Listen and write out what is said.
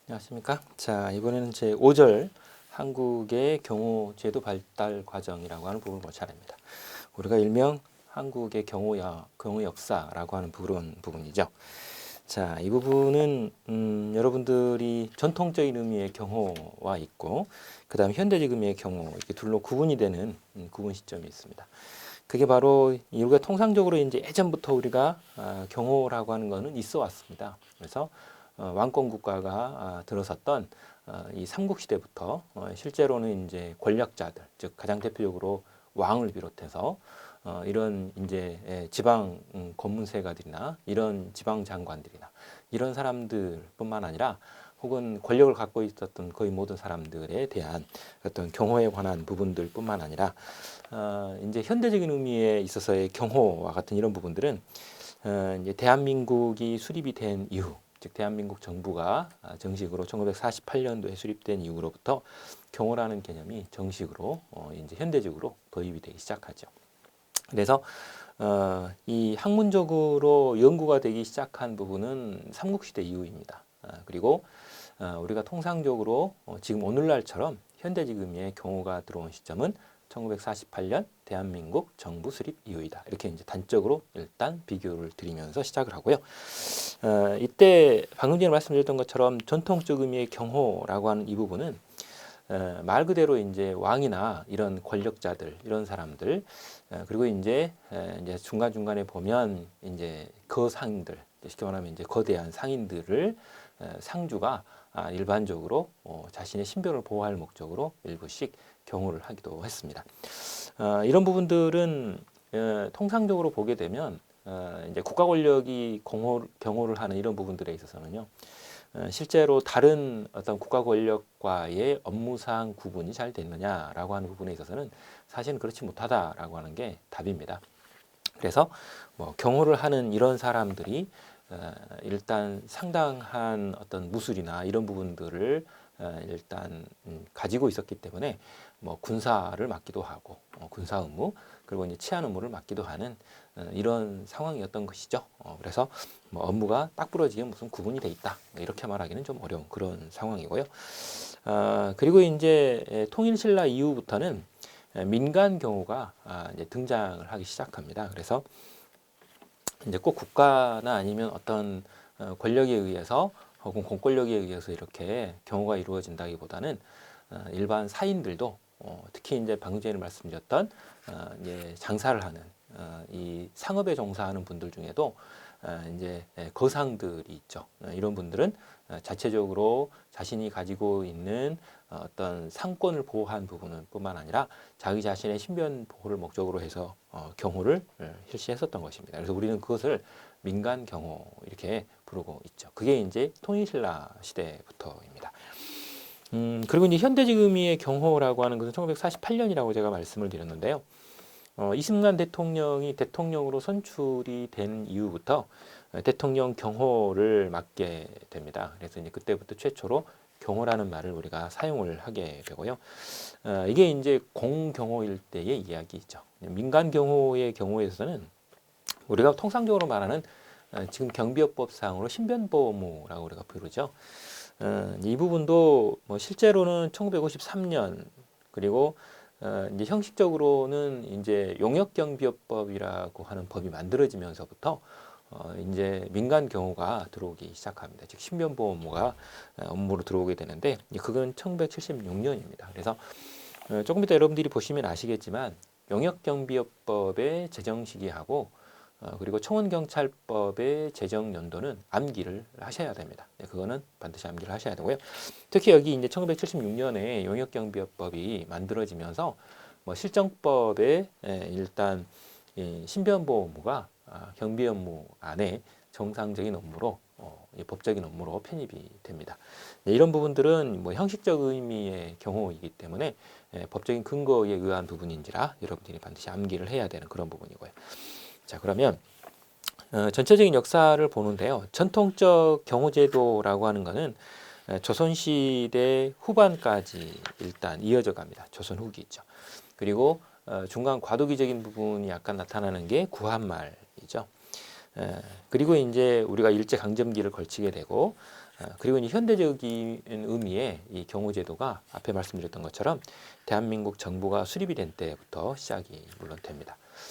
안녕하십니까? 자, 이번에는 제 5절 한국의 경호제도 발달 과정이라고 하는 부분을 볼 차례입니다. 우리가 일명 한국의 경호 역사라고 하는 부분이죠. 자, 이 부분은 여러분들이 전통적인 의미의 경호와 있고, 그 다음 현대적 의미의 경호, 이렇게 둘로 구분이 되는 구분 시점이 있습니다. 그게 바로 우리가 통상적으로 이제 예전부터 우리가 경호라고 하는 것은 있어 왔습니다. 그래서 왕권 국가가 들어섰던 이 삼국시대부터 실제로는 이제 권력자들, 즉 가장 대표적으로 왕을 비롯해서 이런 이제 지방 권문세가들이나 이런 지방 장관들이나 이런 사람들뿐만 아니라 혹은 권력을 갖고 있었던 거의 모든 사람들에 대한 어떤 경호에 관한 부분들뿐만 아니라 이제 현대적인 의미에 있어서의 경호와 같은 이런 부분들은 이제 대한민국이 수립이 된 이후, 즉 대한민국 정부가 정식으로 1948년도에 수립된 이후로부터 경호라는 개념이 정식으로 이제 현대적으로 도입이 되기 시작하죠. 그래서 이 학문적으로 연구가 되기 시작한 부분은 삼국시대 이후입니다. 그리고 우리가 통상적으로 지금 오늘날처럼 현대적 의미의 경호가 들어온 시점은 1948년 대한민국 정부 수립 이후이다. 이렇게 이제 단적으로 일단 비교를 드리면서 시작을 하고요. 이때 방금 전에 말씀드렸던 것처럼 전통적 의미의 경호라고 하는 이 부분은 말 그대로 이제 왕이나 이런 권력자들 이런 사람들 그리고 이제 중간 중간에 보면 이제 거상들 쉽게 말하면 이제 거대한 상인들을 상주가 일반적으로 자신의 신변을 보호할 목적으로 일부씩 경호를 하기도 했습니다. 이런 부분들은 통상적으로 보게 되면 이제 국가 권력이 경호를 하는 이런 부분들에 있어서는요. 실제로 다른 어떤 국가 권력과의 업무상 구분이 잘 됐느냐라고 하는 부분에 있어서는 사실은 그렇지 못하다라고 하는 게 답입니다. 그래서 뭐 경호를 하는 이런 사람들이 일단 상당한 어떤 무술이나 이런 부분들을 일단 가지고 있었기 때문에 뭐 군사를 맡기도 하고 군사 업무 그리고 이제 치안 업무를 맡기도 하는 이런 상황이었던 것이죠. 그래서 뭐 업무가 딱 부러지게 무슨 구분이 돼 있다 이렇게 말하기는 좀 어려운 그런 상황이고요. 그리고 이제 통일신라 이후부터는 민간 경호가 이제 등장을 하기 시작합니다. 그래서 이제 꼭 국가나 아니면 어떤 권력에 의해서 혹은 공권력에 의해서 이렇게 경호가 이루어진다기보다는 일반 사인들도 특히 이제 방금 전에 말씀드렸던 이제 장사를 하는 이 상업에 종사하는 분들 중에도 이제 거상들이 있죠. 이런 분들은 자체적으로 자신이 가지고 있는 어떤 상권을 보호한 부분은 뿐만 아니라 자기 자신의 신변 보호를 목적으로 해서 경호를 실시했었던 것입니다. 그래서 우리는 그것을 민간 경호 이렇게 부르고 있죠. 그게 이제 통일신라 시대부터입니다. 그리고 이제 현대적 의미의 경호라고 하는 것은 1948년이라고 제가 말씀을 드렸는데요. 이승만 대통령이 대통령으로 선출이 된 이후부터 대통령 경호를 맡게 됩니다. 그래서 이제 그때부터 최초로 경호라는 말을 우리가 사용을 하게 되고요. 이게 이제 공경호일 때의 이야기죠. 민간 경호의 경우에서는 우리가 통상적으로 말하는 지금 경비업법상으로 신변보호무라고 우리가 부르죠. 이 부분도 뭐 실제로는 1953년 그리고 이제 형식적으로는 이제 용역경비업법이라고 하는 법이 만들어지면서부터 이제 민간 경호가 들어오기 시작합니다. 즉 신변보호무가 업무로 들어오게 되는데 그건 1976년입니다. 그래서 조금 이따 여러분들이 보시면 아시겠지만 용역경비업법의 제정 시기하고 그리고 청원경찰법의 제정 연도는 암기를 하셔야 됩니다. 그거는 반드시 암기를 하셔야 되고요. 특히 여기 이제 1976년에 용역경비법이 만들어지면서 뭐 실정법에 일단 신변보호무가 경비 업무 안에 정상적인 업무로 법적인 업무로 편입이 됩니다. 이런 부분들은 뭐 형식적 의미의 경우이기 때문에 법적인 근거에 의한 부분인지라 여러분들이 반드시 암기를 해야 되는 그런 부분이고요. 자, 그러면 전체적인 역사를 보는데요. 전통적 경호제도라고 하는 것은 조선시대 후반까지 일단 이어져 갑니다. 조선 후기죠. 그리고 중간 과도기적인 부분이 약간 나타나는 게 구한말이죠. 그리고 이제 우리가 일제강점기를 걸치게 되고 그리고 이 현대적인 의미의 이 경호제도가 앞에 말씀드렸던 것처럼 대한민국 정부가 수립이 된 때부터 시작이 물론 됩니다.